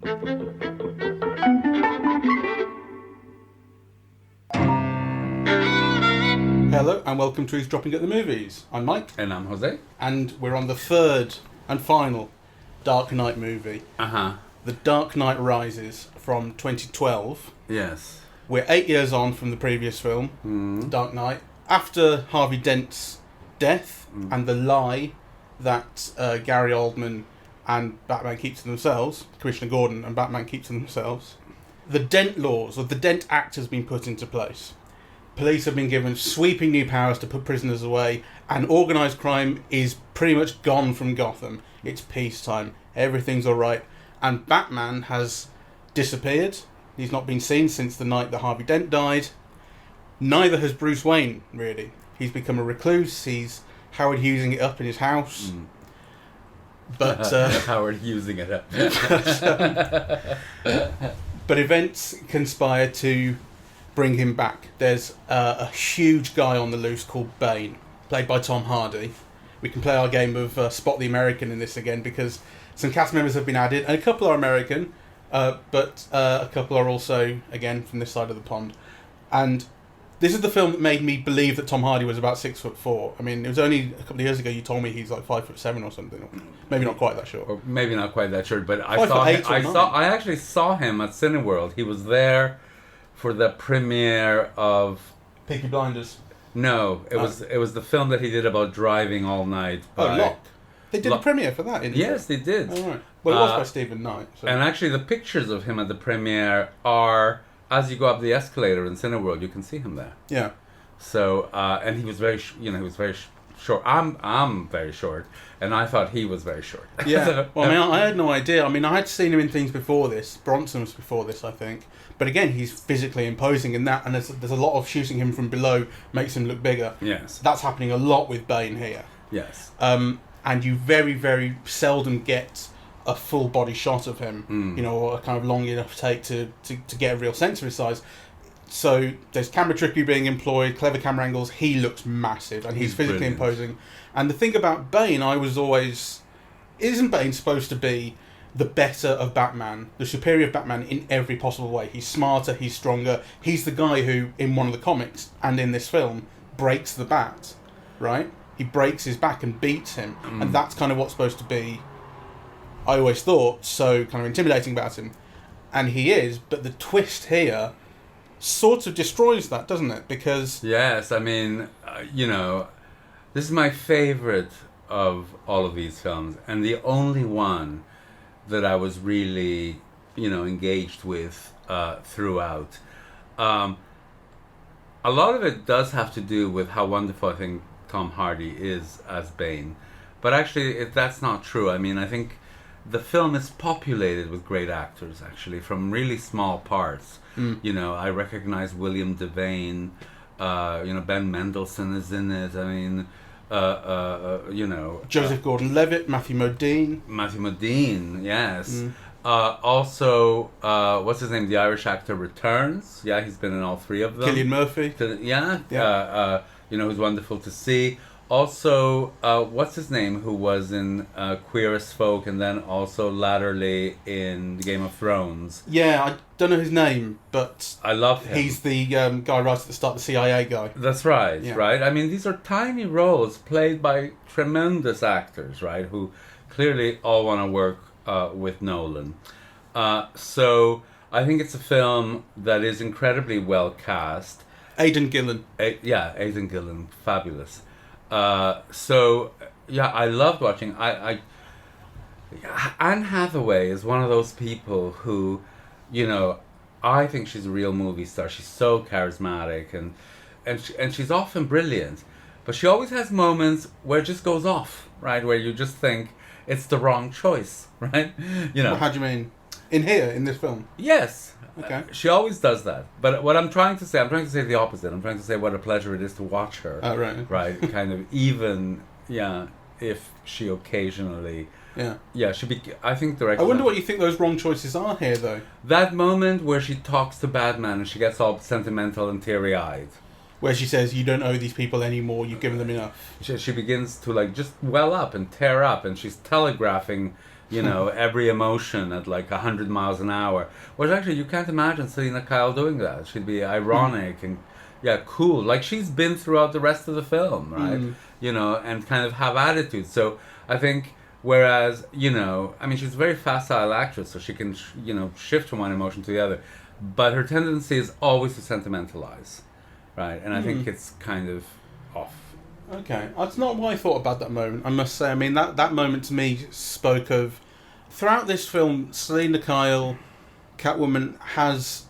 Hello and welcome to Eavesdropping at the Movies. I'm Mike. And I'm José. And we're on the third and final Dark Knight movie. The Dark Knight Rises from 2012. Yes. We're 8 years on from the previous film, The Dark Knight. After Harvey Dent's death and the lie that Gary Oldman and Batman keep to themselves, Commissioner Gordon and Batman keep to themselves, the Dent laws, or the Dent Act, has been put into place. Police have been given sweeping new powers to put prisoners away, and organised crime is pretty much gone from Gotham. It's peacetime. Everything's alright. And Batman has disappeared. He's not been seen since the night that Harvey Dent died. Neither has Bruce Wayne, really. He's become a recluse. He's Howard Hughesing it up in his house. But Howard Hughesing it up. But events conspire to bring him back. There's a huge guy on the loose called Bane, played by Tom Hardy. We can play our game of Spot the American in this again, because some cast members have been added, and a couple are American, but a couple are also, again, from this side of the pond. And this is the film that made me believe that Tom Hardy was about 6'4". I mean, it was only a couple of years ago you told me he's like 5'7" or something. Or maybe not quite that short. Or maybe not quite that short, but I actually saw him at Cineworld. He was there for the premiere of Peaky Blinders. No, it was the film that he did about driving all night. Locke. They did a premiere for that, didn't Yes, they did. Oh, right. Well, it was by Stephen Knight. So. And actually, the pictures of him at the premiere are, as you go up the escalator in Cineworld, you can see him there. Yeah. So, and he was very, he was very short. I'm very short, and I thought he was very short. Yeah. So, well, I mean, I had no idea. I mean, I had seen him in things before this. Bronson was before this, I think. But again, he's physically imposing in that, and there's a lot of shooting him from below makes him look bigger. Yes. That's happening a lot with Bane here. Yes. And you very, very seldom get a full body shot of him, or a kind of long enough take to get a real sense of his size. So there's camera trickery being employed, clever camera angles. He looks massive, and he's physically brilliant. imposing. And the thing about Bane, I was always... Isn't Bane supposed to be the better of Batman, the superior of Batman in every possible way? He's smarter, he's stronger. He's the guy who, in one of the comics and in this film, breaks the Bat, right? He breaks his back and beats him. And that's kind of what's supposed to be, I always thought, so kind of intimidating about him. And he is, but the twist here sort of destroys that, doesn't it? Because... Yes, I mean, this is my favorite of all of these films, and the only one that I was really, engaged with throughout. A lot of it does have to do with how wonderful I think Tom Hardy is as Bane. But actually, that's not true. I mean, I think the film is populated with great actors, actually, from really small parts. I recognize William Devane, Ben Mendelsohn is in it. I mean... Joseph Gordon-Levitt, Matthew Modine, yes. Also, what's his name? The Irish actor returns. Yeah, he's been in all three of them. Cillian Murphy. Who's wonderful to see. Also, what's his name? Who was in Queer as Folk, and then also latterly in Game of Thrones. Yeah, I don't know his name, but I love him. He's the guy right at the start, the CIA guy. That's right, right? I mean, these are tiny roles played by tremendous actors, right? Who clearly all want to work with Nolan. So I think it's a film that is incredibly well cast. Aidan Gillen. Aidan Gillen, fabulous. I loved watching. Anne Hathaway is one of those people who, I think she's a real movie star. She's so charismatic and she's often brilliant, but she always has moments where it just goes off, right? Where you just think it's the wrong choice, right? Well, how do you mean? In this film? Yes. Okay. She always does that. But what I'm trying to say the opposite. I'm trying to say what a pleasure it is to watch her. Oh, right. Right. Kind of even, if she occasionally... Yeah, I think directly... I wonder what you think those wrong choices are here, though. That moment where she talks to Batman and she gets all sentimental and teary-eyed. Where she says, you don't owe these people anymore, you've given them enough. She begins to, just well up and tear up, and she's telegraphing every emotion at like 100 miles an hour. Whereas actually, you can't imagine Selina Kyle doing that. She'd be ironic and cool, like she's been throughout the rest of the film, right? And kind of have attitude. So I think, whereas, she's a very facile actress, so she can, shift from one emotion to the other. But her tendency is always to sentimentalize, right? And I think it's kind of off. Okay, that's not what I thought about that moment, I must say. I mean, that moment to me spoke of... Throughout this film, Selina Kyle, Catwoman, has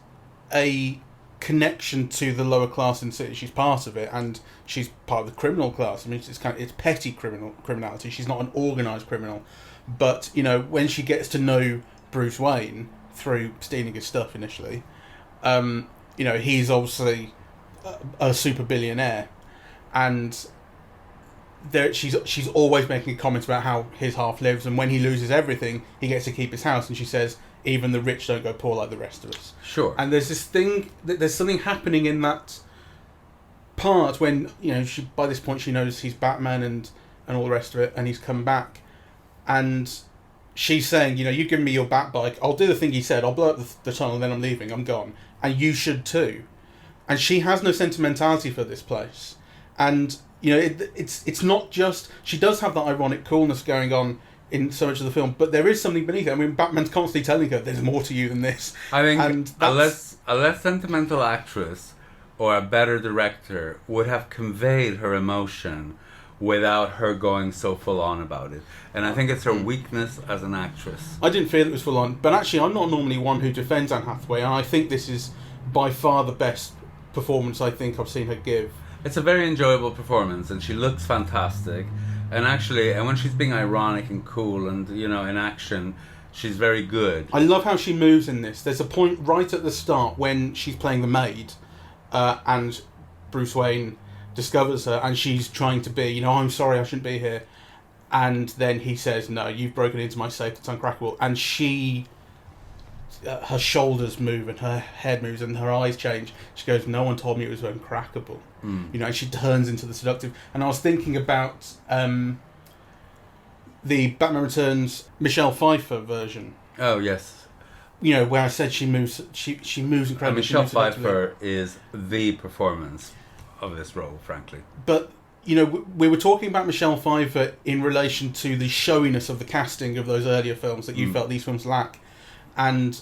a connection to the lower class in the city. She's part of it, and she's part of the criminal class. I mean, it's petty criminality. She's not an organised criminal. But, when she gets to know Bruce Wayne through stealing his stuff initially, he's obviously a super billionaire, and she's always making comments about how his half lives, and when he loses everything, he gets to keep his house, and she says, even the rich don't go poor like the rest of us. Sure. And there's this thing, there's something happening in that part when, she, by this point she knows he's Batman and all the rest of it, and he's come back, and she's saying, you've given me your Batbike, I'll do the thing he said, I'll blow up the tunnel and then I'm leaving, I'm gone, and you should too. And she has no sentimentality for this place. And, it's not just... She does have that ironic coolness going on in so much of the film, but there is something beneath it. I mean, Batman's constantly telling her, there's more to you than this. I think a less sentimental actress or a better director would have conveyed her emotion without her going so full on about it. And I think it's her weakness as an actress. I didn't feel it was full on, but actually I'm not normally one who defends Anne Hathaway, and I think this is by far the best performance I think I've seen her give. It's a very enjoyable performance, and she looks fantastic. And actually, and when she's being ironic and cool and, in action, she's very good. I love how she moves in this. There's a point right at the start when she's playing the maid, and Bruce Wayne discovers her, and she's trying to be, I'm sorry, I shouldn't be here. And then he says, no, you've broken into my safe, it's uncrackable. And she... her shoulders move and her head moves and her eyes change. She goes, no one told me it was uncrackable. And she turns into the seductive. And I was thinking about the Batman Returns Michelle Pfeiffer version. Oh, yes. Where I said she moves incredibly. Michelle Pfeiffer is the performance of this role, frankly. But, we were talking about Michelle Pfeiffer in relation to the showiness of the casting of those earlier films that you felt these films lack. And,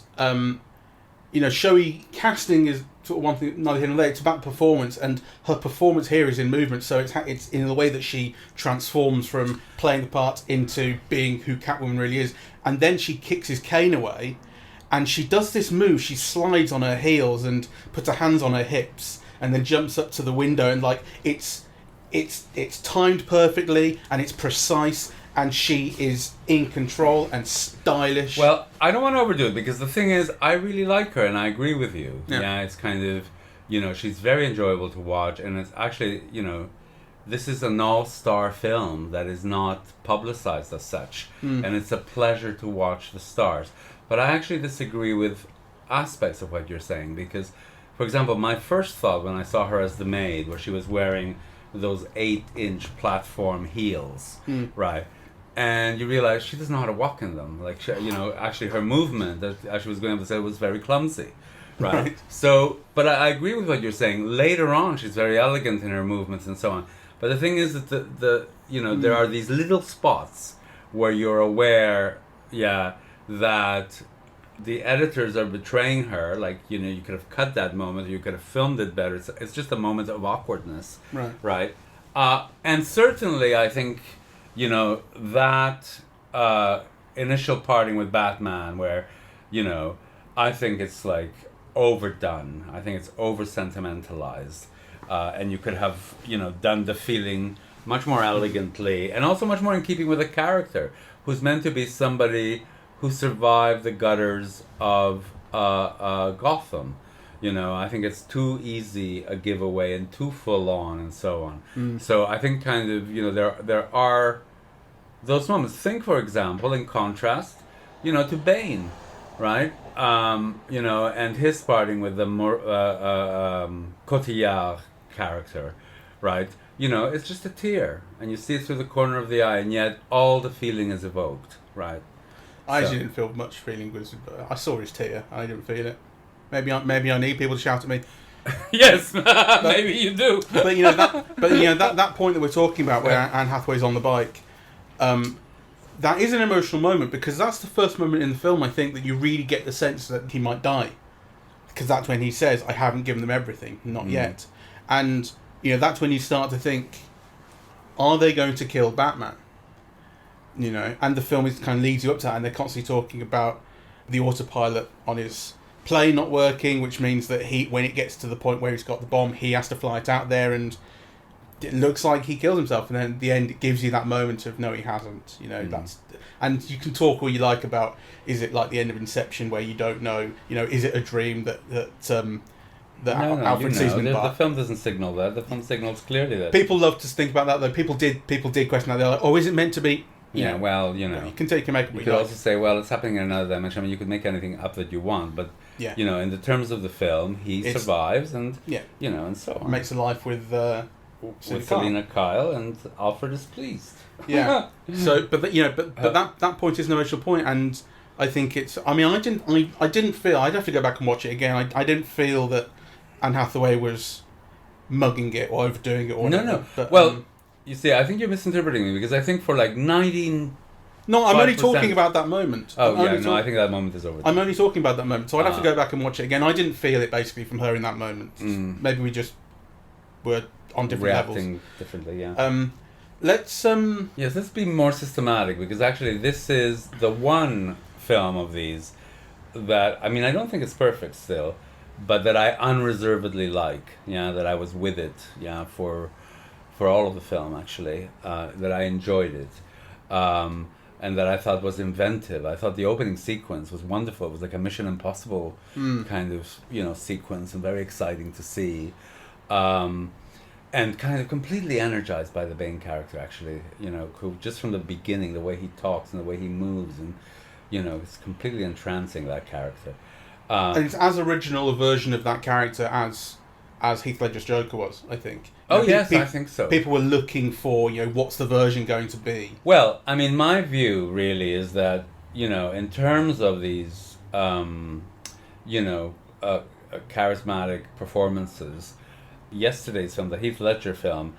showy casting is sort of one thing, neither here nor there. It's about performance, and her performance here is in movement, so it's in the way that she transforms from playing the part into being who Catwoman really is. And then she kicks his cane away, and she does this move. She slides on her heels and puts her hands on her hips, and then jumps up to the window, and it's timed perfectly, and it's precise, and she is in control and stylish. Well, I don't want to overdo it, because the thing is, I really like her, and I agree with you. Yeah, it's kind of, she's very enjoyable to watch, and it's actually, this is an all-star film that is not publicized as such, and it's a pleasure to watch the stars. But I actually disagree with aspects of what you're saying, because, for example, my first thought when I saw her as the maid, where she was wearing those 8-inch platform heels, right? And you realize she doesn't know how to walk in them. Like, actually her movement, as she was going to say, was very clumsy, right? So, but I agree with what you're saying. Later on, she's very elegant in her movements and so on. But the thing is that there are these little spots where you're aware, that the editors are betraying her. Like, you could have cut that moment, or you could have filmed it better. It's just a moment of awkwardness, right? And certainly, I think, that initial parting with Batman, where, I think it's like overdone. I think it's over sentimentalized, and you could have, done the feeling much more elegantly, and also much more in keeping with the character, who's meant to be somebody who survived the gutters of Gotham. I think it's too easy a giveaway and too full on and so on. So I think kind of, there are those moments. Think, for example, in contrast, to Bane, right? And his parting with the Cotillard character, right? It's just a tear, and you see it through the corner of the eye, and yet all the feeling is evoked, right? I actually didn't feel much feeling with. I saw his tear. I didn't feel it. Maybe I need people to shout at me. Yes, maybe you do. But that point that we're talking about, where Anne Hathaway's on the bike, that is an emotional moment, because that's the first moment in the film, I think, that you really get the sense that he might die, because that's when he says, "I haven't given them everything, not yet," and that's when you start to think, are they going to kill Batman? And the film kind of leads you up to that, and they're constantly talking about the autopilot on his plane not working, which means that when it gets to the point where he's got the bomb, he has to fly it out there, and it looks like he kills himself. And then at the end, it gives you that moment of, no, he hasn't. And you can talk all you like about, is it like the end of Inception, where you don't know, is it a dream that Alfred sees him in the film doesn't signal that. The film signals clearly that. People love to think about that, though. People did question that. They're like, oh, is it meant to be? Yeah, well, you can take your makeup. You could also say, well, it's happening in another dimension. I mean, you could make anything up that you want, but in the terms of the film, he survives, and and so on. Makes a life with Selina Kyle, and Alfred is pleased. Yeah. So, but that point is an emotional point, and I think it's. I mean, I didn't feel. I'd have to go back and watch it again. I didn't feel that Anne Hathaway was mugging it or overdoing it or whatever. No. But, well. You see, I think you're misinterpreting me, because I think for like 19... No, I'm only talking about that moment. Oh, I think that moment is over. I'm only talking about that moment, so I'd have to go back and watch it again. I didn't feel it, basically, from her in that moment. Maybe we just were on different reacting levels. Differently, yeah. Let's... Yes, let's be more systematic, because actually this is the one film of these that... I mean, I don't think it's perfect still, but that I unreservedly like. Yeah, that I was with it, for all of the film, actually, that I enjoyed it, and that I thought was inventive. I thought the opening sequence was wonderful. It was like a Mission Impossible kind of, sequence, and very exciting to see, and kind of completely energized by the Bane character, actually, who just from the beginning, the way he talks and the way he moves, and, it's completely entrancing, that character. And it's as original a version of that character as Heath Ledger's Joker was, I think. I think so. People were looking for, what's the version going to be? Well, I mean, my view really is that, in terms of these, charismatic performances, yesterday's film, the Heath Ledger film,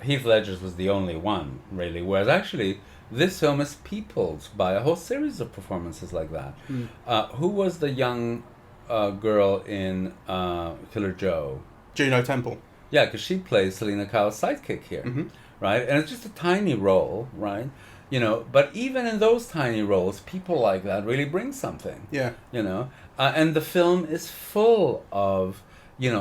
Heath Ledger's was the only one, really, whereas actually this film is peopled by a whole series of performances like that. Who was the young girl in Killer Joe? Juno Temple. Yeah, because she plays Selina Kyle's sidekick here, right? And it's just a tiny role, right? But even in those tiny roles, people like that really bring something. Yeah. And the film is full of,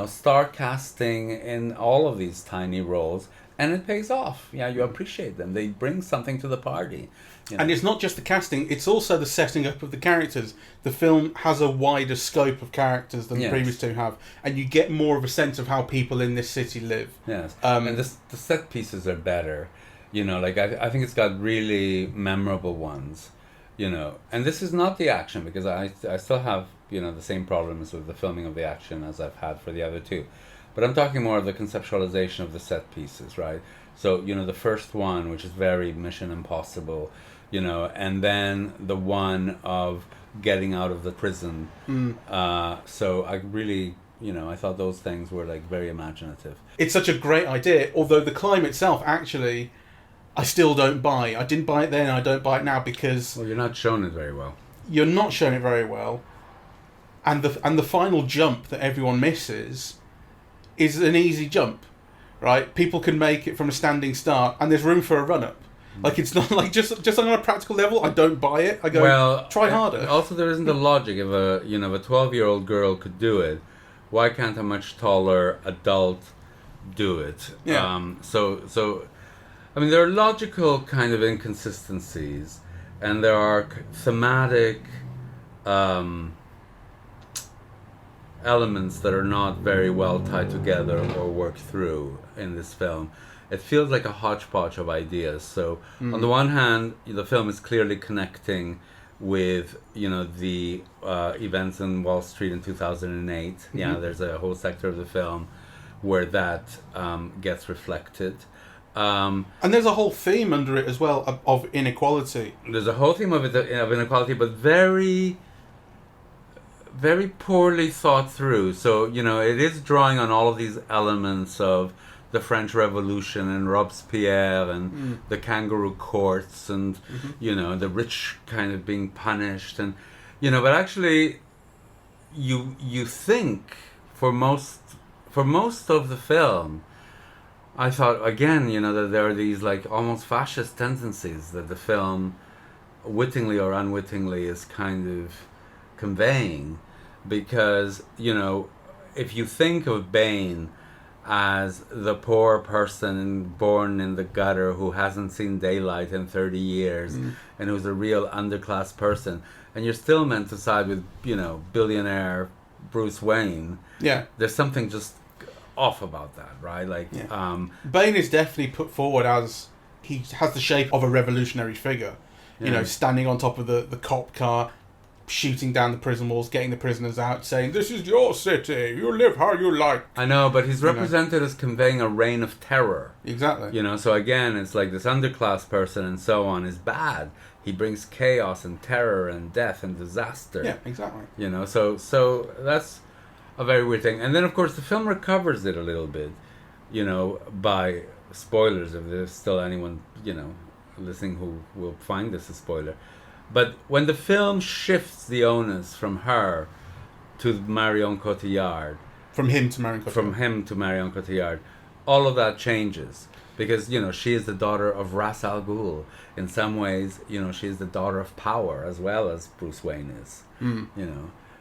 star casting in all of these tiny roles, and it pays off. Yeah, you appreciate them. They bring something to the party. And it's not just the casting, it's also the setting up of the characters. The film has a wider scope of characters than the previous two have, and you get more of a sense of how people in this city live. Yes, and the set pieces are better. I think it's got really memorable ones. And this is not the action, because I still have, the same problems with the filming of the action as I've had for the other two. But I'm talking more of the conceptualization of the set pieces, right? So, the first one, which is very Mission Impossible, and then the one of getting out of the prison. So I really, I thought those things were like very imaginative. It's such a great idea, although the climb itself, actually, I still don't buy. I didn't buy it then, and I don't buy it now, because... Well, you're not showing it very well. You're not showing it very well. And the final jump that everyone misses is an easy jump, right? People can make it from a standing start, and there's room for a run-up. Like, it's not like just on a practical level, I don't buy it. I go, well, try harder. Also, there isn't the logic. If a 12-year-old girl could do it, why can't a much taller adult do it? Yeah. So, I mean, there are logical kind of inconsistencies, and there are thematic elements that are not very well tied together or worked through in this film. It feels like a hodgepodge of ideas. So on the one hand, the film is clearly connecting with the events in Wall Street in 2008. Yeah, there's a whole sector of the film where that gets reflected. And there's a whole theme under it as well of inequality. There's a whole theme of inequality, but very, very poorly thought through. So, it is drawing on all of these elements of the French Revolution and Robespierre and the kangaroo courts and, the rich kind of being punished. And, but actually, you think for most of the film, I thought, again, that there are these like almost fascist tendencies that the film, wittingly or unwittingly, is kind of conveying. Because, if you think of Bane as the poor person born in the gutter who hasn't seen daylight in 30 years and who's a real underclass person, and you're still meant to side with, billionaire Bruce Wayne, there's something just off about that, right? Bane is definitely put forward as he has the shape of a revolutionary figure, standing on top of the cop car, shooting down the prison walls, getting the prisoners out, saying, "This is your city, you live how you like." I know, but he's represented as conveying a reign of terror. Exactly. So again, it's like this underclass person and so on is bad. He brings chaos and terror and death and disaster. Yeah, exactly. So that's a very weird thing. And then, of course, the film recovers it a little bit, by spoilers, if there's still anyone, listening who will find this a spoiler. But when the film shifts the onus from her to Marion Cotillard... From him to Marion Cotillard, all of that changes. Because, she is the daughter of Ra's al Ghul. In some ways, she is the daughter of power as well as Bruce Wayne is.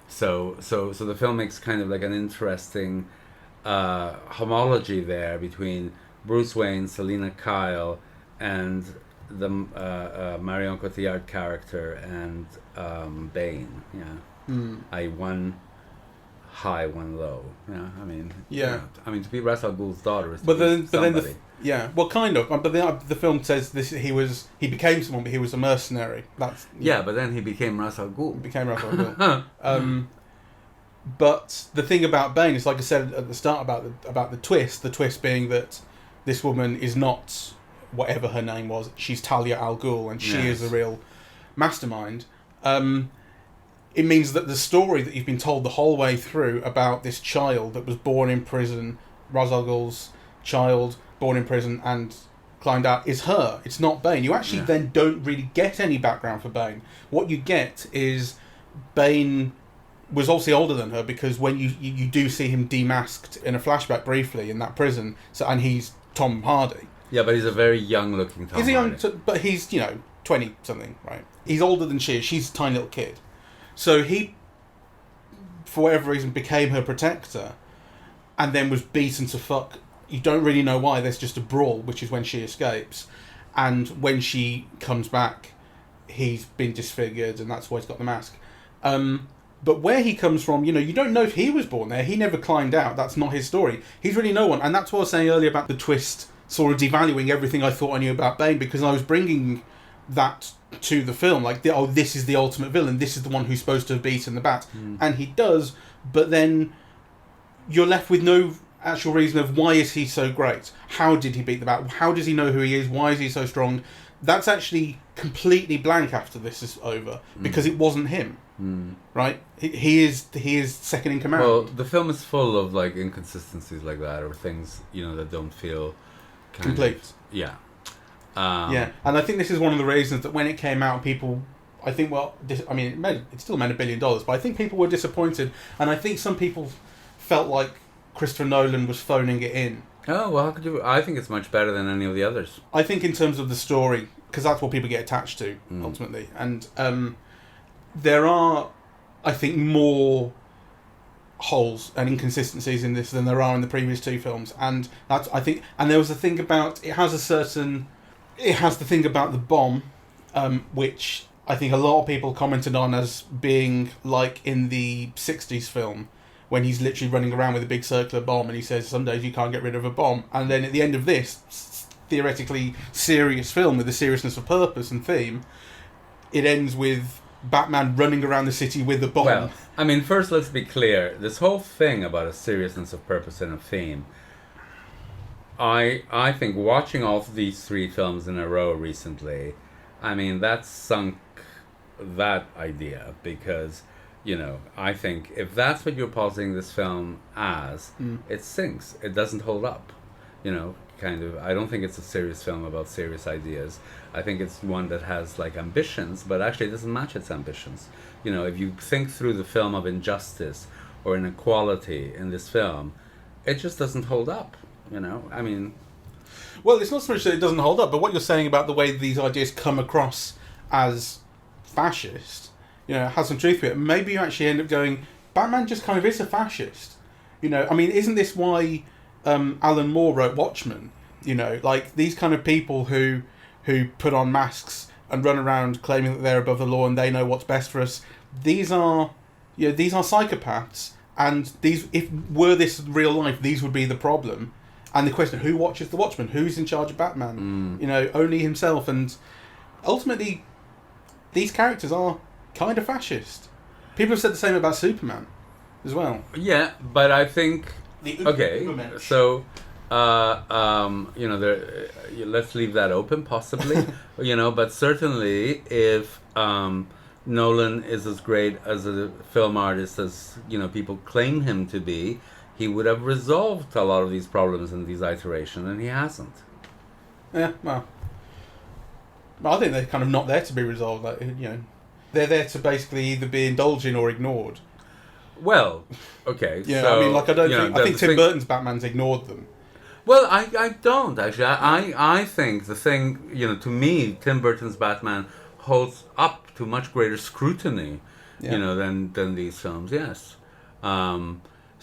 So the film makes kind of like an interesting homology there between Bruce Wayne, Selina Kyle, and the Marion Cotillard character and Bane. One high, one low. To be Ra's al Ghul's daughter is somebody. Well, kind of. But the film says he became someone, but he was a mercenary. But then he became Ra's al Ghul. But the thing about Bane is, like I said at the start about the twist being that this woman is not whatever her name was. She's Talia al Ghul, and she is a real mastermind. It means that the story that you've been told the whole way through about this child that was born in prison, Ra's al Ghul's child, born in prison and climbed out, is her. It's not Bane. You actually then don't really get any background for Bane. What you get is Bane was obviously older than her, because when you do see him demasked in a flashback briefly in that prison, and he's Tom Hardy. Yeah, but he's a very young-looking Tom Hardy. But he's, 20-something, right? He's older than she is. She's a tiny little kid. So he, for whatever reason, became her protector and then was beaten to fuck. You don't really know why. There's just a brawl, which is when she escapes. And when she comes back, he's been disfigured, and that's why he's got the mask. But where he comes from, you don't know if he was born there. He never climbed out. That's not his story. He's really no one. And that's what I was saying earlier about the twist sort of devaluing everything I thought I knew about Bane, because I was bringing that to the film. Like, this is the ultimate villain. This is the one who's supposed to have beaten the Bat. And he does, but then you're left with no actual reason of why is he so great? How did he beat the Bat? How does he know who he is? Why is he so strong? That's actually completely blank after this is over, because it wasn't him. Right? He is second in command. Well, the film is full of like inconsistencies like that, or things that don't feel complete. And I think this is one of the reasons that when it came out, people, I think, it still made $1 billion, but I think people were disappointed, and I think some people felt like Christopher Nolan was phoning it in. Oh, well, how could you? I think it's much better than any of the others. I think in terms of the story, because that's what people get attached to, ultimately. And there are, I think, more holes and inconsistencies in this than there are in the previous two films. And that's, I think, and there was a thing about, it has the thing about the bomb, which I think a lot of people commented on as being like in the 60s film, when he's literally running around with a big circular bomb and he says, some days you can't get rid of a bomb. And then at the end of this theoretically serious film with the seriousness of purpose and theme, it ends with Batman running around the city with a bomb. Well, I mean, first let's be clear. This whole thing about a seriousness of purpose and a theme, I think watching all of these three films in a row recently, I mean, that sunk that idea, because, you know, I think if that's what you're positing this film as, it sinks. It doesn't hold up, you know, kind of. I don't think it's a serious film about serious ideas. I think it's one that has, like, ambitions, but actually it doesn't match its ambitions. You know, if you think through the film of injustice or inequality in this film, it just doesn't hold up, you know? I mean... Well, it's not so much that it doesn't hold up, but what you're saying about the way these ideas come across as fascist, you know, has some truth to it. Maybe you actually end up going, Batman just kind of is a fascist. You know, I mean, isn't this why Alan Moore wrote Watchmen? You know, like, these kind of people who put on masks and run around claiming that they're above the law and they know what's best for us. These are psychopaths, and if were this real life, these would be the problem. And the question, who watches the Watchmen? Who's in charge of Batman? You know, only himself. And ultimately, these characters are kind of fascist. People have said the same about Superman as well. Yeah, but I think... So... you know, let's leave that open, possibly. You know, but certainly, if Nolan is as great as a film artist as, you know, people claim him to be, he would have resolved a lot of these problems in these iterations, and he hasn't. Yeah, well, I think they're kind of not there to be resolved. Like, you know, they're there to basically either be indulged in or ignored. Well, okay. Yeah, so, I mean, like, I think Tim Burton's Batman's ignored them. Well, I don't, actually. I think the thing, you know, to me, Tim Burton's Batman holds up to much greater scrutiny, you know, than these films, yes.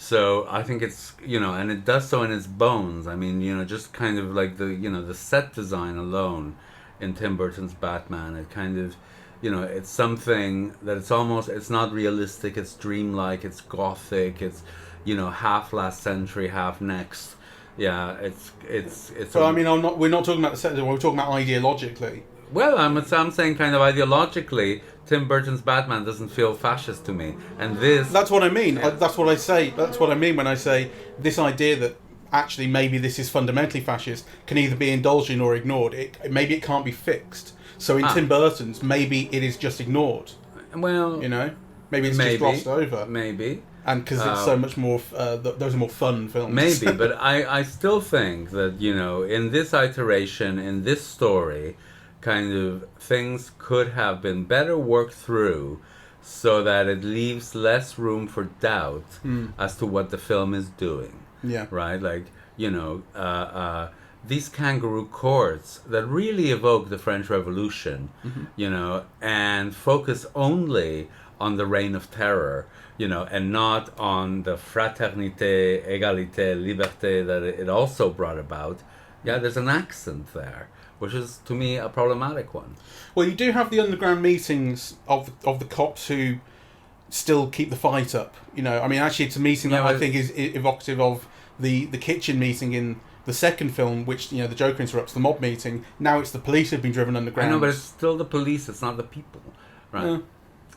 So I think it's, you know, and it does so in its bones. I mean, you know, just kind of like the set design alone in Tim Burton's Batman, it kind of, you know, it's something that it's not realistic, it's dreamlike, it's gothic, it's, you know, half last century, half next. Yeah, it's. So I mean, we're not talking about the set. We're talking about ideologically. Well, I'm saying kind of ideologically, Tim Burton's Batman doesn't feel fascist to me, and this. That's what I mean. Yeah. That's what I say. That's what I mean when I say this idea that actually maybe this is fundamentally fascist can either be indulged in or ignored. Maybe it can't be fixed. So in Tim Burton's, maybe it is just ignored. Well, you know, maybe it's just glossed over. Maybe. And because it's so much more, those are more fun films. Maybe, but I still think that, you know, in this iteration, in this story, kind of things could have been better worked through so that it leaves less room for doubt as to what the film is doing. Yeah. Right? Like, you know, these kangaroo courts that really evoke the French Revolution, you know, and focus only on the reign of terror, you know, and not on the fraternité, égalité, liberté that it also brought about. Yeah, there's an accent there, which is, to me, a problematic one. Well, you do have the underground meetings of the cops who still keep the fight up. You know, I mean, actually, it's a meeting that I think is evocative of the kitchen meeting in the second film, which, you know, the Joker interrupts, the mob meeting. Now it's the police who've been driven underground. I know, but it's still the police, it's not the people, right?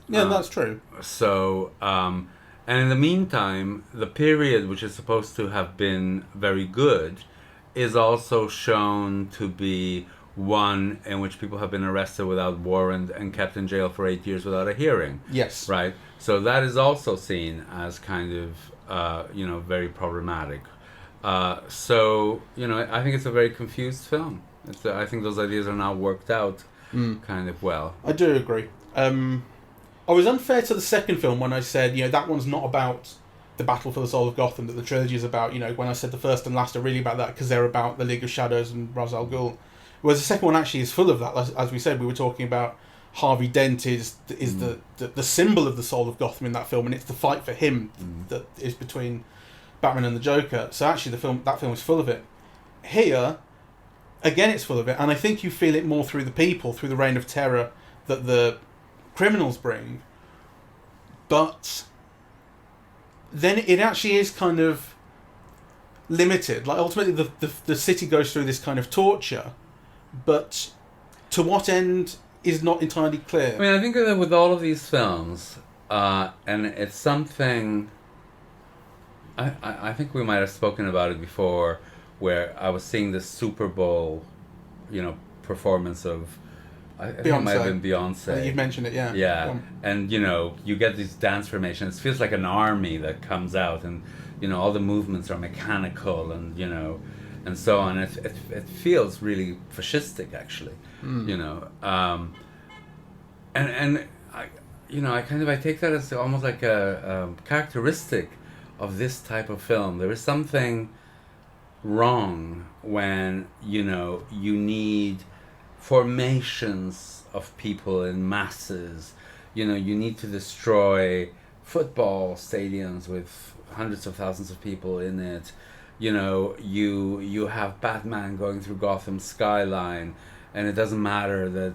Yeah, that's true. So, and in the meantime, the period which is supposed to have been very good is also shown to be one in which people have been arrested without warrant and kept in jail for 8 years without a hearing. Yes. Right? So that is also seen as kind of, you know, very problematic. So, you know, I think it's a very confused film. I think those ideas are now worked out kind of well. I do agree. I was unfair to the second film when I said, you know, that one's not about the battle for the soul of Gotham, that the trilogy is about, you know, when I said the first and last are really about that because they're about the League of Shadows and Ra's al Ghul. Whereas the second one actually is full of that. As we said, we were talking about Harvey Dent is the symbol of the soul of Gotham in that film, and it's the fight for him that is between Batman and the Joker. So actually that film is full of it. Here, again, it's full of it, and I think you feel it more through the people, through the reign of terror that the criminals bring, but then it actually is kind of limited. Like, ultimately the city goes through this kind of torture, but to what end is not entirely clear. I mean, I think that with all of these films, and it's something I think we might have spoken about it before, where I was seeing this Super Bowl, performance of, I think it might have been Beyonce. I think you've mentioned it, yeah. Yeah, and you get these dance formations. It feels like an army that comes out, and all the movements are mechanical, and and so on. It feels really fascistic, actually. And I take that as almost like a characteristic of this type of film. There is something wrong when you need formations of people in masses. You need to destroy football stadiums with hundreds of thousands of people in it. You have Batman going through Gotham skyline, and it doesn't matter that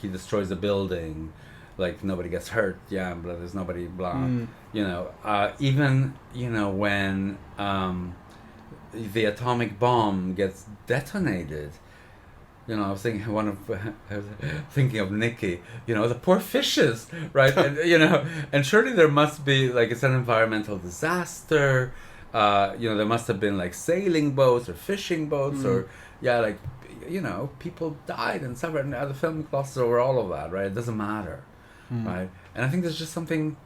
he destroys a building, like nobody gets hurt, but there's nobody blah. Even when the atomic bomb gets detonated. I was thinking of Nikki. The poor fishes, right? And and surely there must be it's an environmental disaster. There must have been sailing boats or fishing boats or people died and suffered. And the film glosses over all of that, right? It doesn't matter, right? And I think there's just something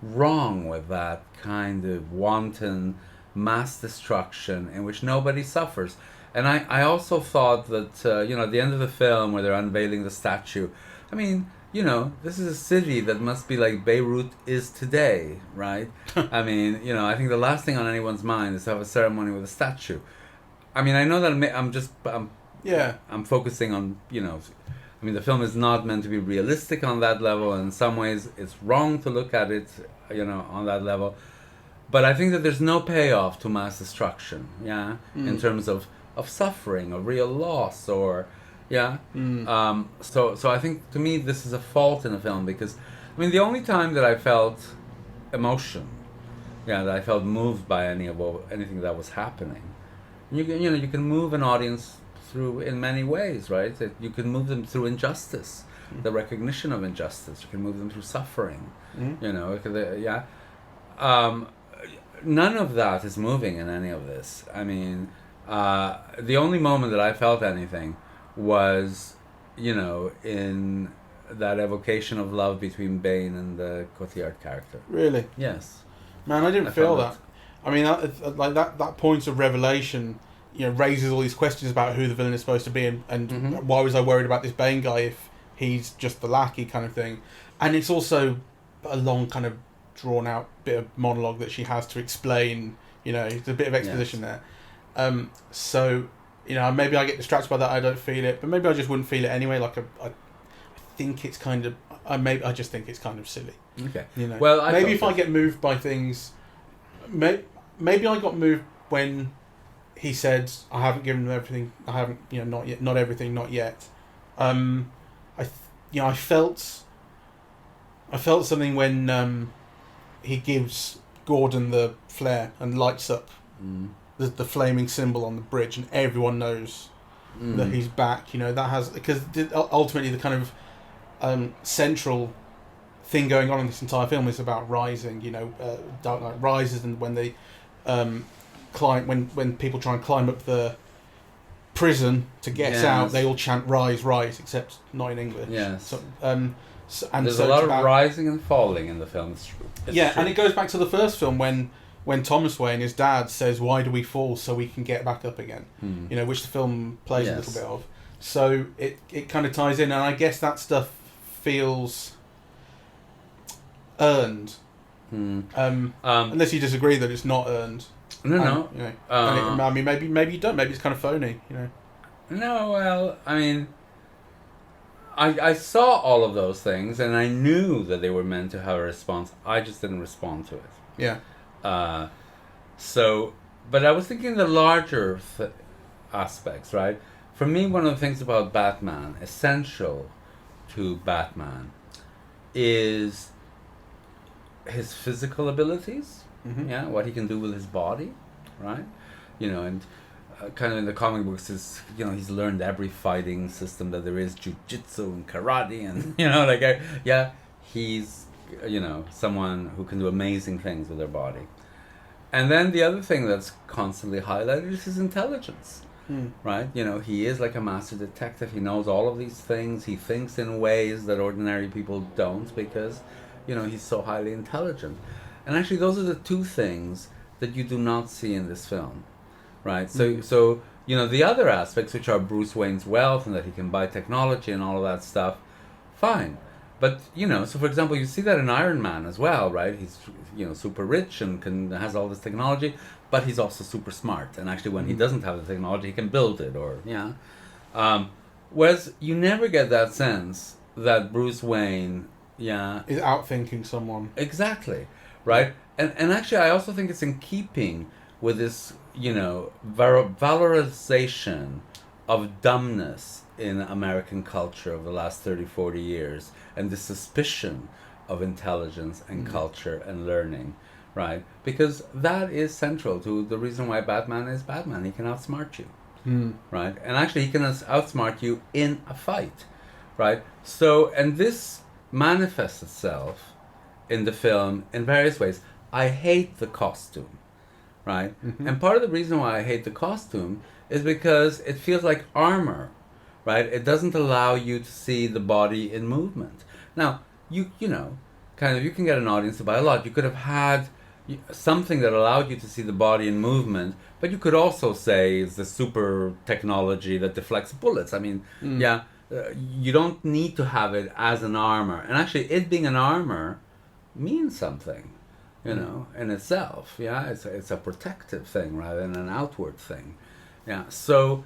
wrong with that kind of wanton mass destruction in which nobody suffers. And I also thought that, at the end of the film where they're unveiling the statue, this is a city that must be like Beirut is today, right? I think the last thing on anyone's mind is to have a ceremony with a statue. I know that I'm focusing on, the film is not meant to be realistic on that level, and in some ways it's wrong to look at it, on that level. But I think that there's no payoff to mass destruction, in terms of suffering or real loss or so I think to me this is a fault in the film, because the only time that I felt emotion, that I felt moved by anything that was happening, you can move an audience through in many ways, right? You can move them through injustice, the recognition of injustice. You can move them through suffering, none of that is moving in any of this. The only moment that I felt anything was, in that evocation of love between Bane and the Cotillard character. Really? Yes. Man, I didn't feel that. That point of revelation, raises all these questions about who the villain is supposed to be, and why was I worried about this Bane guy if he's just the lackey kind of thing. And it's also a long kind of drawn out bit of monologue that she has to explain, it's a bit of exposition there. So, maybe I get distracted by that. I don't feel it, but maybe I just wouldn't feel it anyway. I think it's kind of. I just think it's kind of silly. Okay. Well, maybe if I get moved by things, maybe I got moved when he said, "I haven't given them everything. I haven't, not yet, not everything, not yet." I felt something when he gives Gordon the flare and lights up. The flaming symbol on the bridge, and everyone knows that he's back. That has, because ultimately the kind of central thing going on in this entire film is about rising. Dark Knight Rises, and when they climb, when people try and climb up the prison to get out, they all chant "Rise, rise," except not in English. Yes. So, there's a lot of rising and falling in the film. It's true. And it goes back to the first film when Thomas Wayne, his dad, says, "Why do we fall? So we can get back up again." Which the film plays a little bit of. So it kind of ties in, and I guess that stuff feels earned. Unless you disagree that it's not earned. No. Maybe you don't. Maybe it's kind of phony. No, well, I saw all of those things, and I knew that they were meant to have a response. I just didn't respond to it. Yeah. But I was thinking the larger aspects, right? For me, one of the things about Batman, essential to Batman, is his physical abilities. What he can do with his body, right? And kind of in the comic books is, he's learned every fighting system that there is, jiu-jitsu and karate, and he's someone who can do amazing things with their body. And then the other thing that's constantly highlighted is his intelligence, right? You know, he is like a master detective. He knows all of these things. He thinks in ways that ordinary people don't because, you know, he's so highly intelligent. And actually, those are the two things that you do not see in this film, right? So you know, the other aspects, which are Bruce Wayne's wealth and that he can buy technology and all of that stuff, fine. But, you know, so for example, you see that in Iron Man as well, right? He's, you know, super rich and has all this technology, but he's also super smart. And actually, when he doesn't have the technology, he can build it, or, yeah. Whereas you never get that sense that Bruce Wayne, is outthinking someone. Exactly, right? And actually, I also think it's in keeping with this, you know, valorization of dumbness in American culture over the last 30, 40 years, and the suspicion of intelligence and culture and learning, right? Because that is central to the reason why Batman is Batman. He can outsmart you, right? And actually, he can outsmart you in a fight, right? So, and this manifests itself in the film in various ways. I hate the costume, right? And part of the reason why I hate the costume is because it feels like armor, right? It doesn't allow you to see the body in movement. Now, you know, kind of, you can get an audience to buy a lot. You could have had something that allowed you to see the body in movement, but you could also say it's the super technology that deflects bullets. I mean, you don't need to have it as an armor. And actually, it being an armor means something, you know, in itself. Yeah, it's a protective thing rather than an outward thing. Yeah, so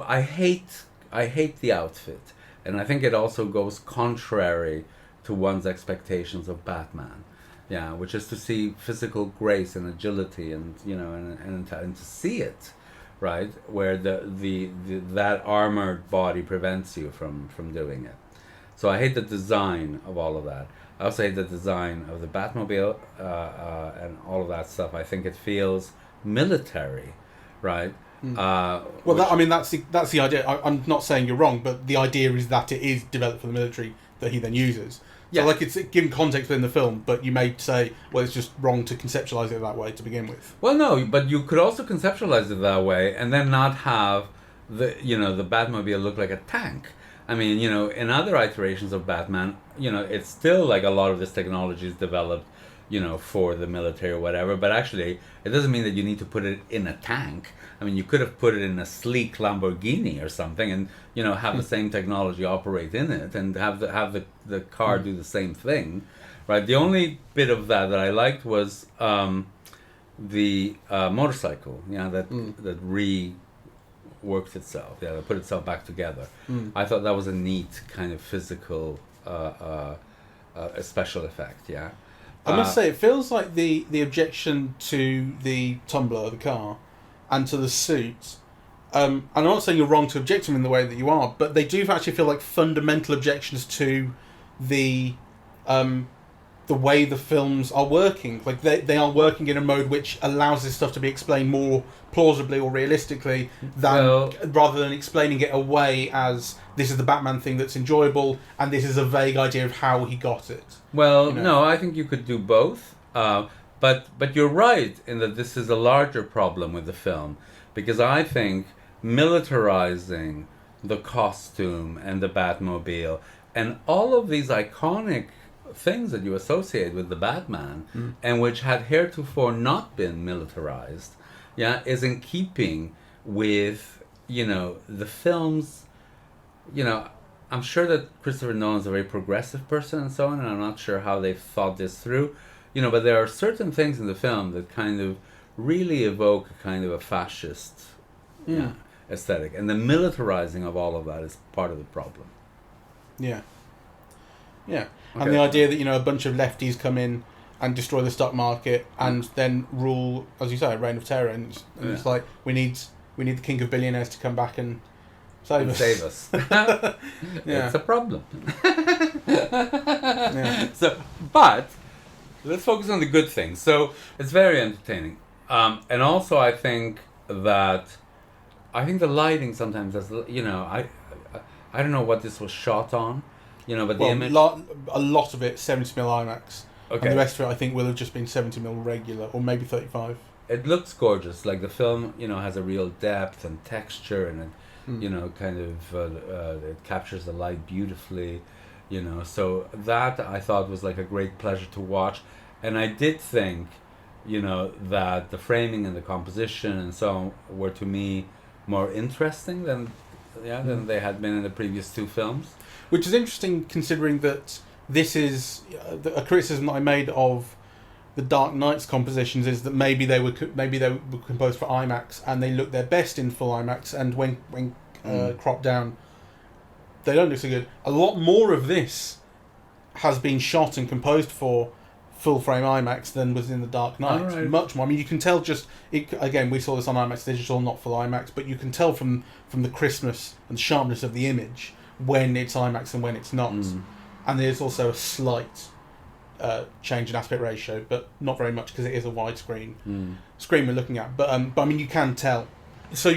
I hate the outfit, and I think it also goes contrary to one's expectations of Batman. Yeah, which is to see physical grace and agility, and you know, and to see it, right, where the that armored body prevents you from doing it. So I hate the design of all of that. I also hate the design of the Batmobile and all of that stuff. I think it feels military, right? Well, that's the idea. I'm not saying you're wrong, but the idea is that it is developed for the military that he then uses. So, like, it's given context within the film, but you may say, well, it's just wrong to conceptualize it that way to begin with. Well, no, but you could also conceptualize it that way and then not have the Batmobile look like a tank. I mean, you know, in other iterations of Batman, you know, it's still like a lot of this technology is developed, you know, for the military or whatever, but actually, it doesn't mean that you need to put it in a tank. I mean, you could have put it in a sleek Lamborghini or something, and you know, have the same technology operate in it, and have the car do the same thing, right? The only bit of that I liked was the motorcycle, that reworked itself, that put itself back together. I thought that was a neat kind of physical special effect. Yeah, I must say, it feels like the objection to the tumbler, the car, and to the suit. And I'm not saying you're wrong to object to them in the way that you are, but they do actually feel like fundamental objections to the way the films are working. Like they are working in a mode which allows this stuff to be explained more plausibly or realistically rather than explaining it away as this is the Batman thing that's enjoyable and this is a vague idea of how he got it. Well, you know? No, I think you could do both. But you're right in that this is a larger problem with the film, because I think militarizing the costume and the Batmobile and all of these iconic things that you associate with the Batman and which had heretofore not been militarized, is in keeping with, you know, the film's, you know, I'm sure that Christopher Nolan's a very progressive person and so on, and I'm not sure how they've thought this through, you know, but there are certain things in the film that kind of really evoke a kind of a fascist aesthetic, and the militarizing of all of that is part of the problem. Yeah. Okay. And the idea that, you know, a bunch of lefties come in and destroy the stock market and then rule, as you say, a reign of terror, and it's like we need the king of billionaires to come back and save us. It's a problem. So, but let's focus on the good things. So it's very entertaining, and also I think the lighting sometimes has, you know, I don't know what this was shot on, you know, but the image, a lot of it 70mm IMAX. Okay. And the rest of it, I think, will have just been 70mm regular, or maybe 35. It looks gorgeous. Like the film, has a real depth and texture, and it, it captures the light beautifully, So that I thought was like a great pleasure to watch, and I did think, that the framing and the composition and so on were to me more interesting than they had been in the previous two films. Which is interesting, considering that this is a criticism that I made of the Dark Knight's compositions, is that maybe they were composed for IMAX and they look their best in full IMAX, and when cropped down, they don't look so good. A lot more of this has been shot and composed for full frame IMAX than was in the Dark Knight. Right. Much more. I mean, you can tell again, we saw this on IMAX digital, not full IMAX, but you can tell from the crispness and sharpness of the image when it's IMAX and when it's not. And there's also a slight change in aspect ratio, but not very much, because it is a widescreen screen we're looking at. But I mean, you can tell. So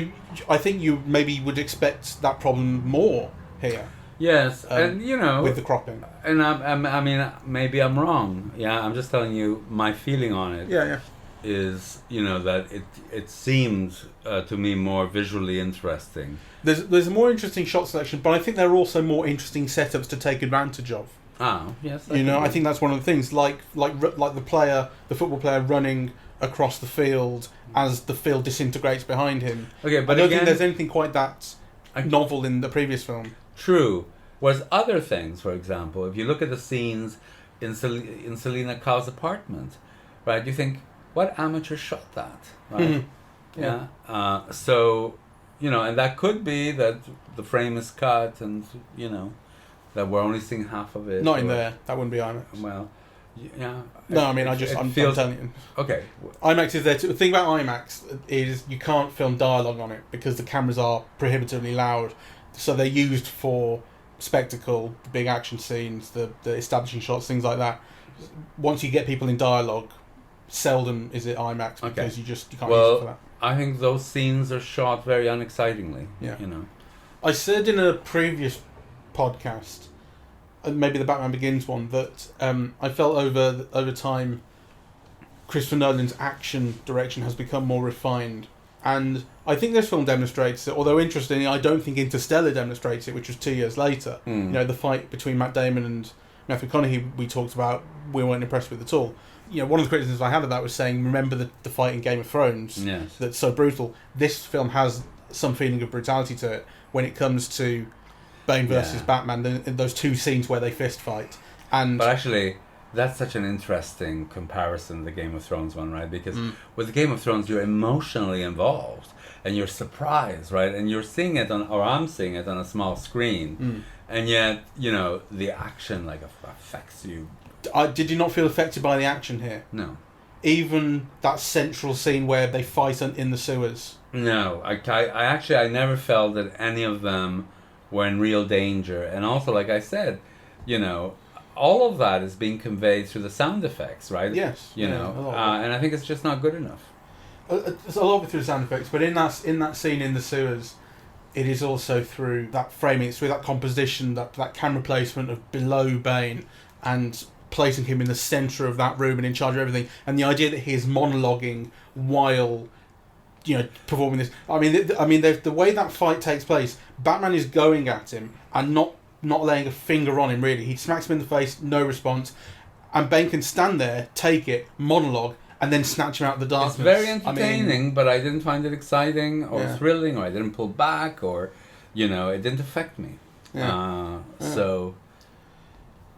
I think you maybe would expect that problem more here. Yes, and with the cropping. And I mean, maybe I'm wrong. Yeah, I'm just telling you my feeling on it. Yeah. Is that it seemed to me more visually interesting. There's a more interesting shot selection, but I think there are also more interesting setups to take advantage of. Ah, yes. I think that's one of the things, like the football player running across the field as the field disintegrates behind him. Okay, but I don't think there's anything quite that novel in the previous film. True. Whereas other things, for example, if you look at the scenes in Selena Kyle's apartment, right, you think, what amateur shot that, right? Yeah. So, and that could be that the frame is cut and, that we're only seeing half of it. Not in there. That wouldn't be IMAX. Well, yeah. No, I mean, I'm telling you. Okay. IMAX is there too. The thing about IMAX is you can't film dialogue on it because the cameras are prohibitively loud. So they're used for spectacle, the big action scenes, the establishing shots, things like that. Once you get people in dialogue, seldom is it IMAX, because you can't use it for that. I think those scenes are shot very unexcitingly. Yeah. I said in a previous podcast, maybe the Batman Begins one, that I felt over time Christopher Nolan's action direction has become more refined. And I think this film demonstrates it, although interestingly, I don't think Interstellar demonstrates it, which was 2 years later. The fight between Matt Damon and Matthew McConaughey we talked about, we weren't impressed with at all. One of the criticisms I had of that was saying, remember the fight in Game of Thrones? Yes. That's so brutal. This film has some feeling of brutality to it when it comes to Bane versus Batman, in those two scenes where they fist fight. But actually, that's such an interesting comparison, the Game of Thrones one, right? Because with the Game of Thrones, you're emotionally involved and you're surprised, right? And you're seeing it I'm seeing it on a small screen, and yet the action affects you. Did you not feel affected by the action here? No. Even that central scene where they fight in the sewers. No, I never felt that any of them were in real danger, and also, like I said, all of that is being conveyed through the sound effects, right? Yes. And I think it's just not good enough. It's a lot of it through the sound effects, but in that scene in the sewers, it is also through that framing, it's through that composition, that camera placement of below Bane, and placing him in the centre of that room and in charge of everything, and the idea that he is monologuing while performing this. I mean, the way that fight takes place, Batman is going at him and not laying a finger on him, really. He smacks him in the face, no response, and Bane can stand there, take it, monologue, and then snatch him out of the darkness. It's very entertaining, but I didn't find it exciting or thrilling, or I didn't pull back, or it didn't affect me. So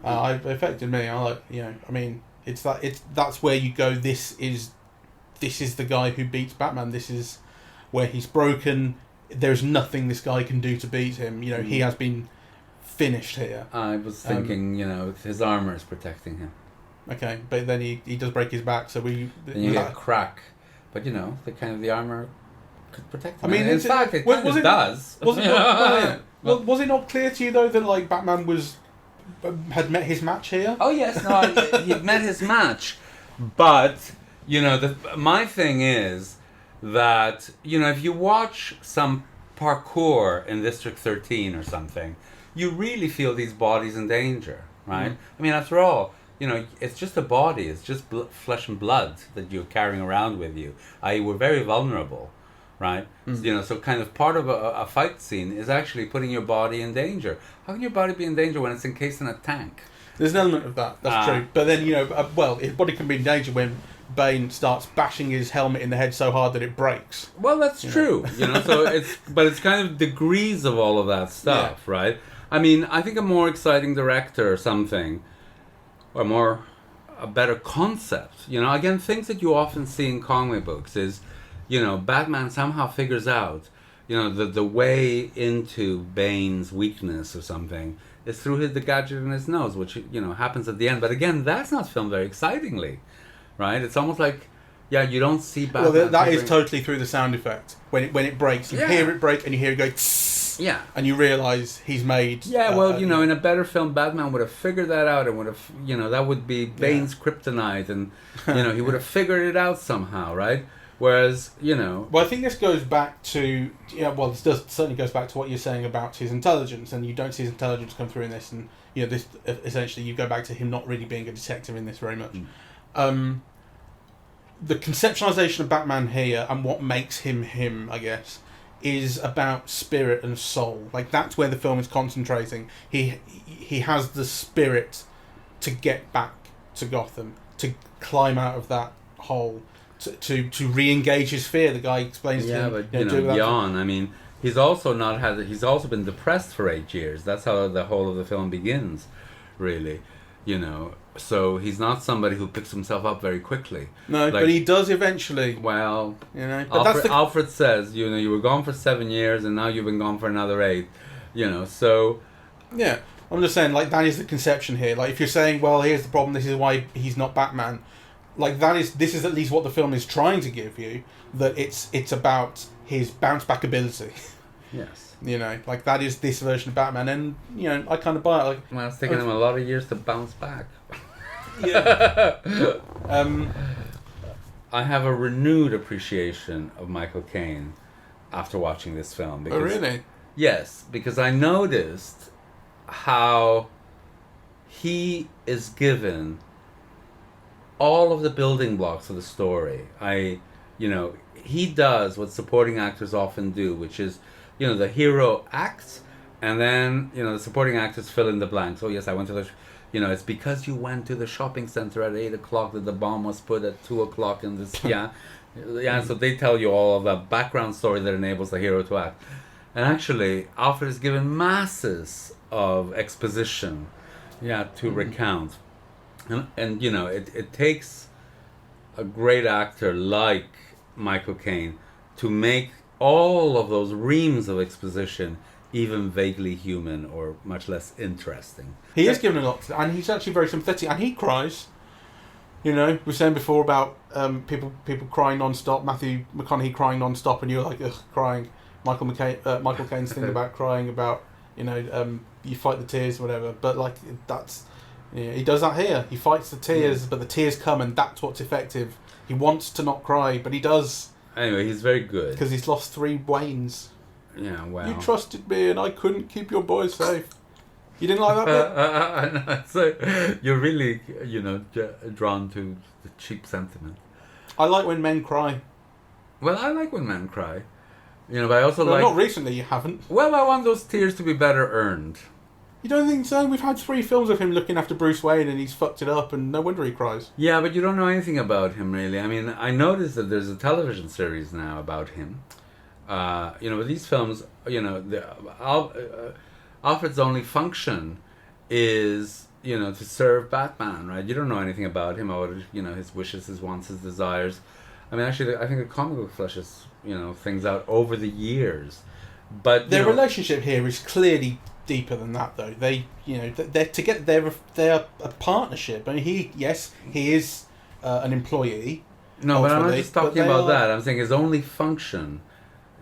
it affected me. That's where you go. This is the guy who beats Batman. This is where he's broken. There's nothing this guy can do to beat him. He has been finished here. I was thinking, his armor is protecting him. Okay, but then he does break his back, so then you get a crack. But the armor could protect him. I mean, in fact, it does. Was it not clear to you though that Batman had met his match here? Oh yes, no, he'd met his match, but my thing is that if you watch some parkour in District 13 or something, you really feel these bodies in danger, right? I mean, after all, it's just a body, it's just flesh and blood that you're carrying around with you. I.e., we're very vulnerable, right? So kind of part of a fight scene is actually putting your body in danger. How can your body be in danger when it's encased in a tank? There's an element of that, that's true. But then, his body can be in danger when Bane starts bashing his helmet in the head so hard that it breaks. Well, that's true. So it's kind of degrees of all of that stuff, right? I mean, I think a more exciting director or something, or a better concept, again, things that you often see in comic books is, Batman somehow figures out, the way into Bane's weakness or something is through the gadget in his nose, which, happens at the end. But again, that's not filmed very excitingly, right? It's almost like, you don't see Batman. Well, that is totally through the sound effect. When it breaks, you hear it break and you hear it go tss, and you realise he's made... in a better film, Batman would have figured that out and would have, that would be Bane's kryptonite and, he would have figured it out somehow, right? Whereas, Well, I think this goes back to... this certainly goes back to what you're saying about his intelligence, and you don't see his intelligence come through in this, and, this essentially you go back to him not really being a detective in this very much. The conceptualization of Batman here, and what makes him, I guess, is about spirit and soul. Like, that's where the film is concentrating. He has the spirit to get back to Gotham, to climb out of that hole, to re-engage his fear. The guy explains to him. Yeah, but beyond. I mean, he's also been depressed for 8 years. That's how the whole of the film begins, really. So he's not somebody who picks himself up very quickly. No, but he does eventually. Well, But Alfred says, you were gone for 7 years and now you've been gone for another 8. So. Yeah, I'm just saying, like, that is the conception here. Like, if you're saying, well, here's the problem, this is why he's not Batman. Like, this is at least what the film is trying to give you, that it's about his bounce back ability. Yes. Like, that is this version of Batman, and, I kind of buy it. Like, well, it's taken him a lot of years to bounce back. Yeah. I have a renewed appreciation of Michael Caine after watching this film. Because, oh, really? Yes, because I noticed how he is given all of the building blocks of the story. He does what supporting actors often do, which is, the hero acts, and then, the supporting actors fill in the blanks. Oh, yes, I went to the... it's because you went to the shopping center at 8 o'clock that the bomb was put at 2 o'clock in this... so they tell you all of the background story that enables the hero to act. And actually, Alfred is given masses of exposition, to recount. And it takes a great actor like Michael Caine to make all of those reams of exposition even vaguely human or much less interesting. He is given a lot, and he's actually very sympathetic, and he cries. We were saying before about people crying non-stop, Matthew McConaughey crying non-stop, and you're like, ugh, crying. Michael Caine's thing about crying, about, you fight the tears, whatever, but like, that's... he does that here. He fights the tears, but the tears come, and that's what's effective. He wants to not cry, but he does. Anyway, he's very good. Because he's lost 3 Waynes. Yeah, well. You trusted me, and I couldn't keep your boy safe. You didn't like that bit? So you're really, drawn to the cheap sentiment. I like when men cry. Well, I like when men cry. But I also not recently, you haven't. Well, I want those tears to be better earned. You don't think so? We've had 3 films of him looking after Bruce Wayne, and he's fucked it up, and no wonder he cries. Yeah, but you don't know anything about him, really. I mean, I noticed that there's a television series now about him. With these films, Alfred's only function is, to serve Batman, right? You don't know anything about him, or, his wishes, his wants, his desires. I mean, actually, I think the comic book fleshes, things out over the years. But their relationship here is clearly deeper than that, though. They're together. They're a partnership. I mean, he is an employee. No, but I'm not just talking about that. I'm saying his only function.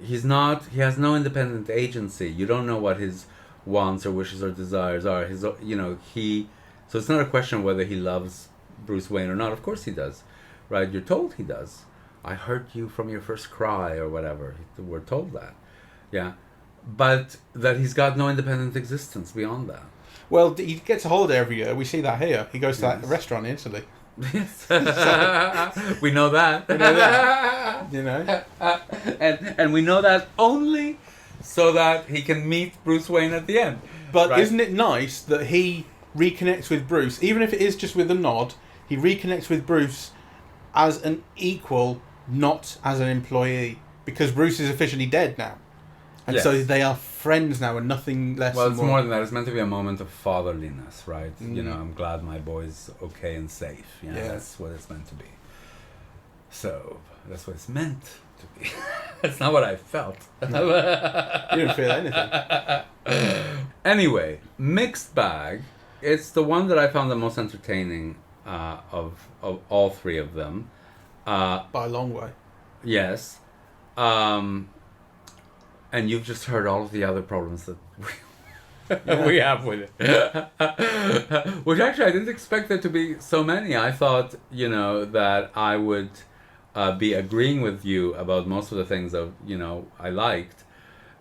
He has no independent agency. You don't know what his wants or wishes or desires are. So it's not a question of whether he loves Bruce Wayne or not. Of course he does, right? You're told he does. I heard you from your first cry or whatever. We're told that, yeah. But that he's got no independent existence beyond that. Well, he gets a holiday every year. We see that here. He goes to that restaurant in Italy. Yes. We know that. You know that. You know. And we know that only so that he can meet Bruce Wayne at the end. But right? Isn't it nice that he reconnects with Bruce, even if it is just with a nod? He reconnects with Bruce as an equal, not as an employee, because Bruce is officially dead now, and so they are friends now, and nothing less. Well, it's more than that. It's meant to be a moment of fatherliness, right? Mm. You know, I'm glad my boy's okay and safe. You know, that's what it's meant to be. So that's what it's meant to be. That's not what I felt. No. You didn't feel anything. Anyway, mixed bag. It's the one that I found the most entertaining of all three of them. By a long way. Yes. And you've just heard all of the other problems that we have with it. Which actually I didn't expect there to be so many. I thought, you know, that I would be agreeing with you about most of the things that, you know, I liked.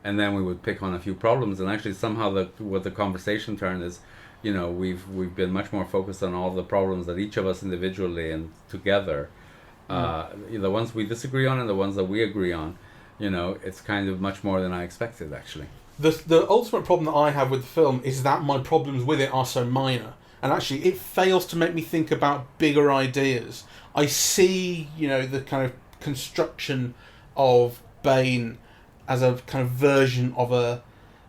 And then we would pick on a few problems. And actually somehow what the conversation turned is, you know, we've been much more focused on all the problems that each of us individually and together, the ones we disagree on and the ones that we agree on, you know, it's kind of much more than I expected, actually. The ultimate problem that I have with the film is that my problems with it are so minor. And actually, it fails to make me think about bigger ideas. I see, you know, the kind of construction of Bane as a kind of version of a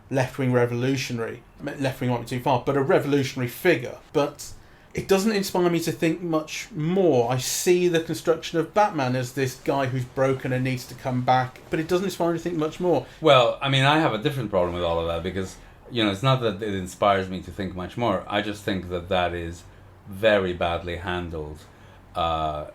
left-wing revolutionary. Left-wing might be too far, but a revolutionary figure. But it doesn't inspire me to think much more. I see the construction of Batman as this guy who's broken and needs to come back, but it doesn't inspire me to think much more. Well, I mean, I have a different problem with all of that because, you know, it's not that it inspires me to think much more. I just think that that is very badly handled,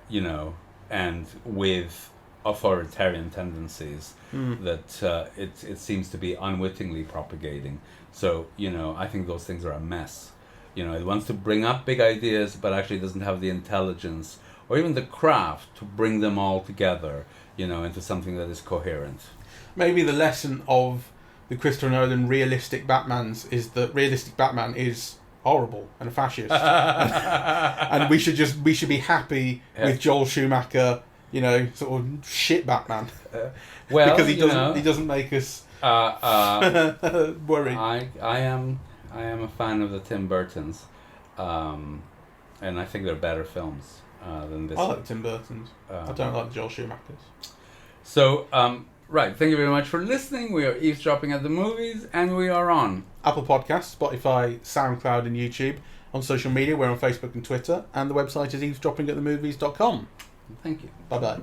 you know, and with authoritarian tendencies that it seems to be unwittingly propagating. So, you know, I think those things are a mess. You know, it wants to bring up big ideas, but actually doesn't have the intelligence or even the craft to bring them all together, you know, into something that is coherent. Maybe the lesson of the Christopher Nolan realistic Batmans is that realistic Batman is horrible and a fascist. And we should be happy with Joel Schumacher, you know, sort of shit Batman. Well, because he doesn't make us worry. I am a fan of the Tim Burtons, and I think they're better films than this. I like Tim Burton's. I don't like the Joel Schumachers. So, right, thank you very much for listening. We are eavesdropping at the movies, and we are on Apple Podcasts, Spotify, SoundCloud, and YouTube. On social media, we're on Facebook and Twitter, and the website is eavesdroppingatthemovies.com. Thank you. Bye-bye.